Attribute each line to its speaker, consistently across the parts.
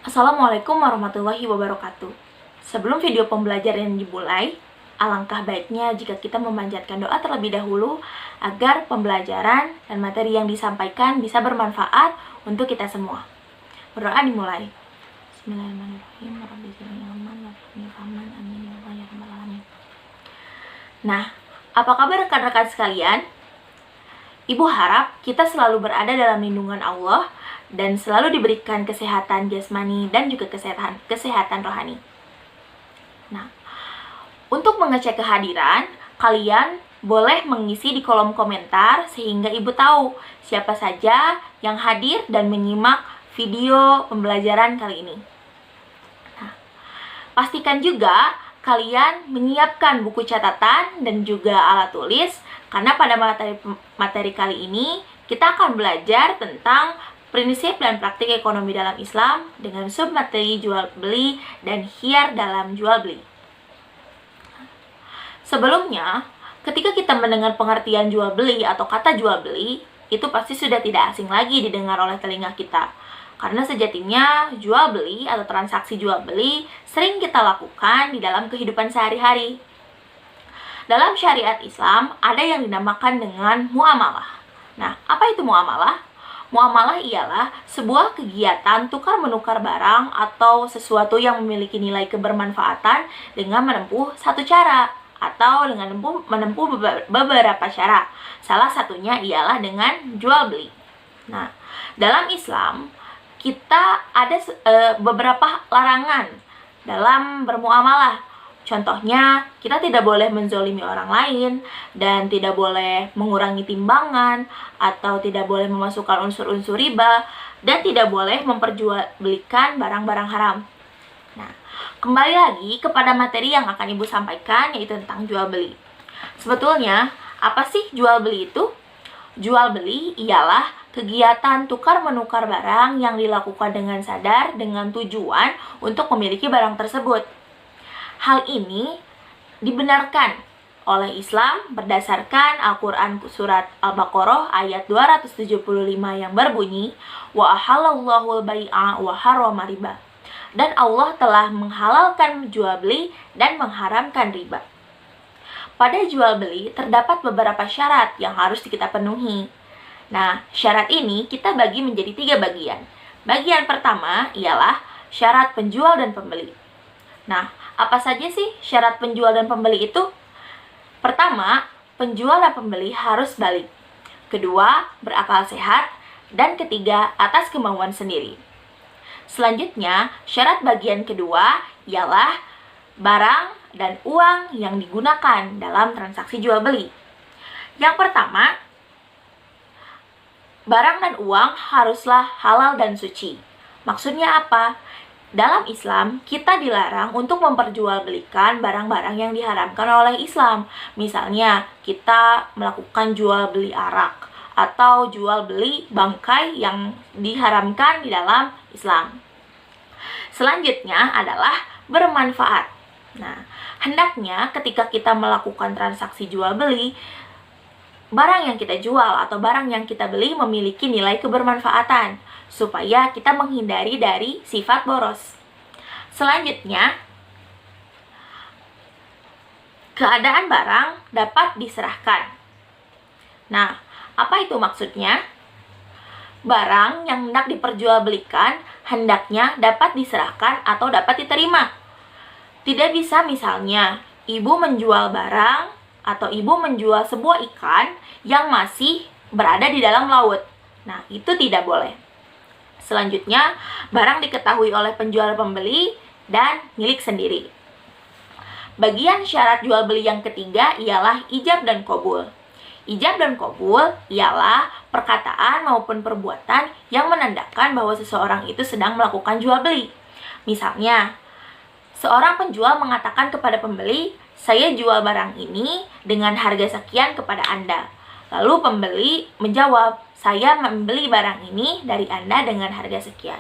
Speaker 1: Assalamualaikum warahmatullahi wabarakatuh. Sebelum video pembelajaran dimulai, alangkah baiknya jika kita memanjatkan doa terlebih dahulu agar pembelajaran dan materi yang disampaikan bisa bermanfaat untuk kita semua. Berdoa dimulai. Bismillahirrahmanirrahim. Amin. Nah, apa kabar rekan-rekan sekalian? Ibu harap kita selalu berada dalam lindungan Allah dan selalu diberikan kesehatan jasmani dan juga kesehatan rohani. Nah, untuk mengecek kehadiran, kalian boleh mengisi di kolom komentar sehingga ibu tahu siapa saja yang hadir dan menyimak video pembelajaran kali ini. Nah, pastikan juga kalian menyiapkan buku catatan dan juga alat tulis, karena pada materi kali ini kita akan belajar tentang prinsip dan praktik ekonomi dalam Islam dengan submateri jual beli dan khiyar dalam jual beli. Sebelumnya, ketika kita mendengar pengertian jual beli atau kata jual beli, itu pasti sudah tidak asing lagi didengar oleh telinga kita. Karena sejatinya jual beli atau transaksi jual beli sering kita lakukan di dalam kehidupan sehari-hari. Dalam syariat Islam ada yang dinamakan dengan muamalah. Nah, apa itu muamalah? Muamalah ialah sebuah kegiatan tukar-menukar barang atau sesuatu yang memiliki nilai kebermanfaatan dengan menempuh satu cara atau dengan menempuh beberapa cara. Salah satunya ialah dengan jual beli. Nah, dalam Islam kita ada beberapa larangan dalam bermuamalah. Contohnya, kita tidak boleh menzolimi orang lain dan tidak boleh mengurangi timbangan atau tidak boleh memasukkan unsur-unsur riba dan tidak boleh memperjualbelikan barang-barang haram. Nah, kembali lagi kepada materi yang akan Ibu sampaikan, yaitu tentang jual beli. Sebetulnya, apa sih jual beli itu? Jual beli ialah kegiatan tukar-menukar barang yang dilakukan dengan sadar dengan tujuan untuk memiliki barang tersebut. Hal ini dibenarkan oleh Islam berdasarkan Al-Quran surat Al-Baqarah ayat 275 yang berbunyi wa ahallallahu al-bai'a wa harrama riba. Dan Allah telah menghalalkan jual beli dan mengharamkan riba. Pada jual beli terdapat beberapa syarat yang harus kita penuhi. Nah, syarat ini kita bagi menjadi 3 bagian. Bagian pertama ialah syarat penjual dan pembeli. Nah, apa saja sih syarat penjual dan pembeli itu? Pertama, penjual dan pembeli harus balik. Kedua, berakal sehat. Dan ketiga, atas kemauan sendiri. Selanjutnya, syarat bagian kedua ialah barang dan uang yang digunakan dalam transaksi jual beli. Yang pertama, barang dan uang haruslah halal dan suci. Maksudnya apa? Dalam Islam, kita dilarang untuk memperjualbelikan barang-barang yang diharamkan oleh Islam. Misalnya, kita melakukan jual beli arak atau jual beli bangkai yang diharamkan di dalam Islam. Selanjutnya adalah bermanfaat. Nah, hendaknya ketika kita melakukan transaksi jual beli, barang yang kita jual atau barang yang kita beli memiliki nilai kebermanfaatan supaya kita menghindari dari sifat boros. Selanjutnya, keadaan barang dapat diserahkan. Nah, apa itu maksudnya? Barang yang hendak diperjualbelikan hendaknya dapat diserahkan atau dapat diterima. Tidak bisa misalnya ibu menjual barang atau ibu menjual sebuah ikan yang masih berada di dalam laut. Nah, itu tidak boleh. Selanjutnya, barang diketahui oleh penjual pembeli dan milik sendiri. Bagian syarat jual beli yang ketiga ialah ijab dan qabul. Ijab dan qabul ialah perkataan maupun perbuatan yang menandakan bahwa seseorang itu sedang melakukan jual beli. Misalnya, seorang penjual mengatakan kepada pembeli, "Saya jual barang ini dengan harga sekian kepada Anda." Lalu pembeli menjawab, "Saya membeli barang ini dari Anda dengan harga sekian."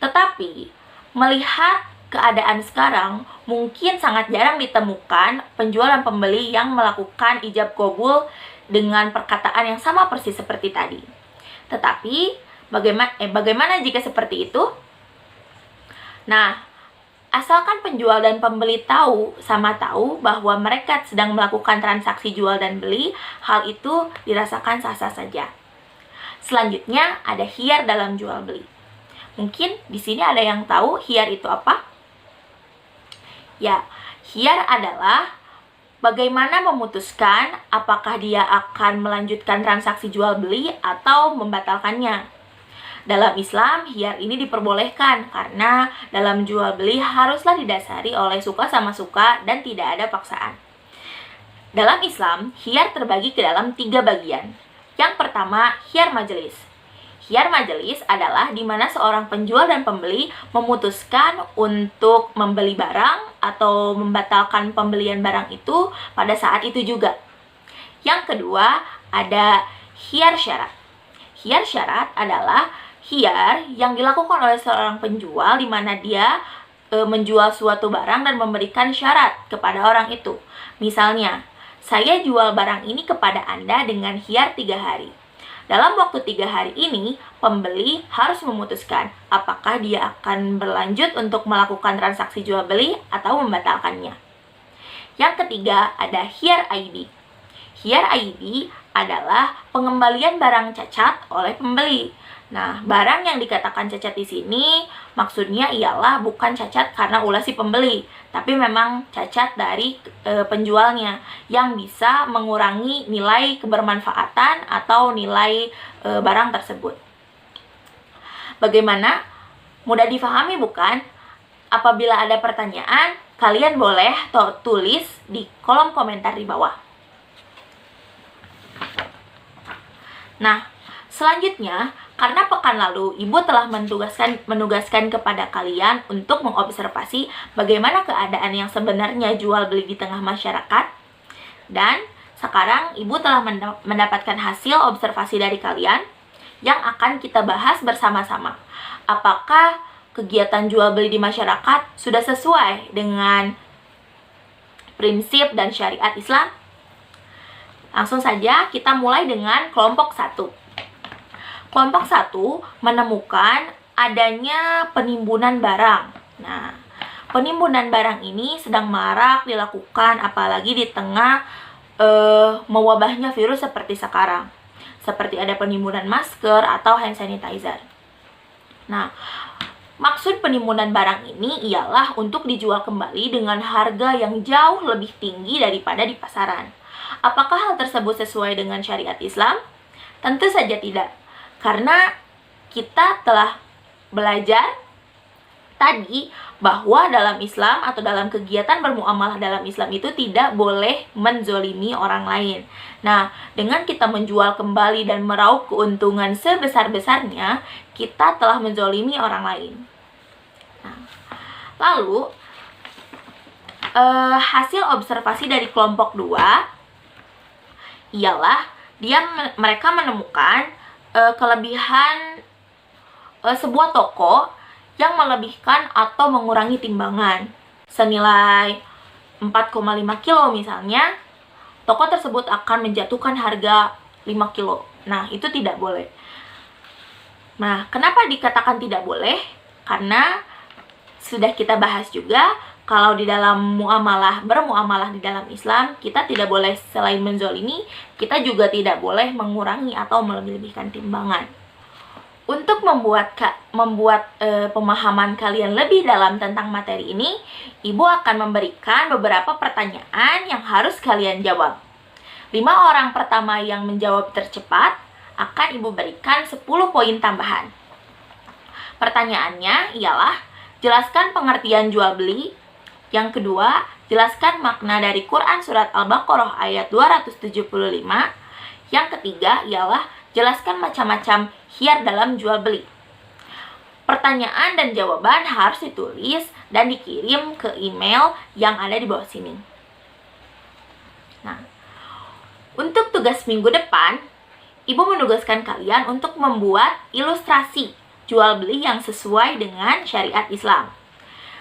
Speaker 1: Tetapi, melihat keadaan sekarang, mungkin sangat jarang ditemukan penjual dan pembeli yang melakukan ijab qabul dengan perkataan yang sama persis seperti tadi. Tetapi, bagaimana jika seperti itu? Nah, asalkan penjual dan pembeli sama tahu bahwa mereka sedang melakukan transaksi jual dan beli, hal itu dirasakan sah-sah saja. Selanjutnya ada khiyar dalam jual beli. Mungkin di sini ada yang tahu khiyar itu apa? Ya, khiyar adalah bagaimana memutuskan apakah dia akan melanjutkan transaksi jual beli atau membatalkannya. Dalam Islam, khiyar ini diperbolehkan karena dalam jual beli haruslah didasari oleh suka sama suka dan tidak ada paksaan. Dalam Islam, khiyar terbagi ke dalam 3 bagian. Yang pertama, khiyar majelis. Khiyar majelis adalah di mana seorang penjual dan pembeli memutuskan untuk membeli barang atau membatalkan pembelian barang itu pada saat itu juga. Yang kedua, ada khiyar syarat. Khiyar syarat adalah khiyar yang dilakukan oleh seorang penjual di mana dia menjual suatu barang dan memberikan syarat kepada orang itu. Misalnya, saya jual barang ini kepada Anda dengan khiyar 3 hari. Dalam waktu 3 hari ini, pembeli harus memutuskan apakah dia akan berlanjut untuk melakukan transaksi jual beli atau membatalkannya. Yang ketiga, ada khiyar aibi. Khiyar aibi adalah pengembalian barang cacat oleh pembeli. Nah, barang yang dikatakan cacat di sini maksudnya ialah bukan cacat karena ulah si pembeli, tapi memang cacat dari penjualnya yang bisa mengurangi nilai kebermanfaatan atau nilai barang tersebut. Bagaimana? Mudah difahami bukan? Apabila ada pertanyaan, kalian boleh tulis di kolom komentar di bawah. Nah, selanjutnya, karena pekan lalu Ibu telah menugaskan kepada kalian untuk mengobservasi bagaimana keadaan yang sebenarnya jual beli di tengah masyarakat. Dan sekarang Ibu telah mendapatkan hasil observasi dari kalian yang akan kita bahas bersama-sama. Apakah kegiatan jual beli di masyarakat sudah sesuai dengan prinsip dan syariat Islam? Langsung saja kita mulai dengan kelompok 1. Kelompok 1 menemukan adanya penimbunan barang. Nah, penimbunan barang ini sedang marak dilakukan apalagi di tengah mewabahnya virus seperti sekarang. Seperti ada penimbunan masker atau hand sanitizer. Nah, maksud penimbunan barang ini ialah untuk dijual kembali dengan harga yang jauh lebih tinggi daripada di pasaran. Apakah hal tersebut sesuai dengan syariat Islam? Tentu saja tidak. Karena kita telah belajar tadi bahwa dalam Islam atau dalam kegiatan bermuamalah dalam Islam itu tidak boleh menzolimi orang lain. Nah, dengan kita menjual kembali dan meraup keuntungan sebesar-besarnya, kita telah menzolimi orang lain. Nah, lalu, hasil observasi dari kelompok 2 ialah mereka menemukan kelebihan sebuah toko yang melebihkan atau mengurangi timbangan senilai 4,5 kilo misalnya. Toko tersebut akan menjatuhkan harga 5 kilo. Nah, itu tidak boleh. Nah, kenapa dikatakan tidak boleh? Karena sudah kita bahas juga, kalau di dalam bermuamalah di dalam Islam, kita tidak boleh selain menzolimi, kita juga tidak boleh mengurangi atau melebih-lebihkan timbangan. Untuk membuat pemahaman kalian lebih dalam tentang materi ini, Ibu akan memberikan beberapa pertanyaan yang harus kalian jawab. 5 orang pertama yang menjawab tercepat akan Ibu berikan 10 poin tambahan. Pertanyaannya ialah, jelaskan pengertian jual beli. Yang kedua, jelaskan makna dari Quran Surat Al-Baqarah ayat 275. Yang ketiga ialah, jelaskan macam-macam khiyar dalam jual beli. Pertanyaan dan jawaban harus ditulis dan dikirim ke email yang ada di bawah sini. Nah, untuk tugas minggu depan, Ibu menugaskan kalian untuk membuat ilustrasi jual beli yang sesuai dengan syariat Islam.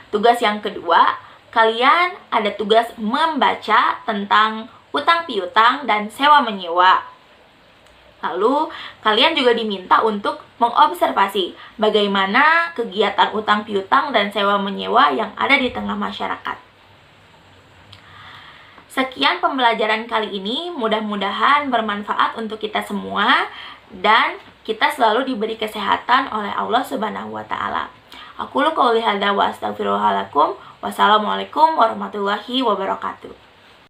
Speaker 1: Tugas yang kedua, kalian ada tugas membaca tentang utang piutang dan sewa menyewa. Lalu, kalian juga diminta untuk mengobservasi bagaimana kegiatan utang piutang dan sewa menyewa yang ada di tengah masyarakat. Sekian pembelajaran kali ini, mudah-mudahan bermanfaat untuk kita semua dan kita selalu diberi kesehatan oleh Allah Subhanahu wa taala. Aku qouli hadza wa astaghfirullahaladzim. Wassalamualaikum warahmatullahi wabarakatuh.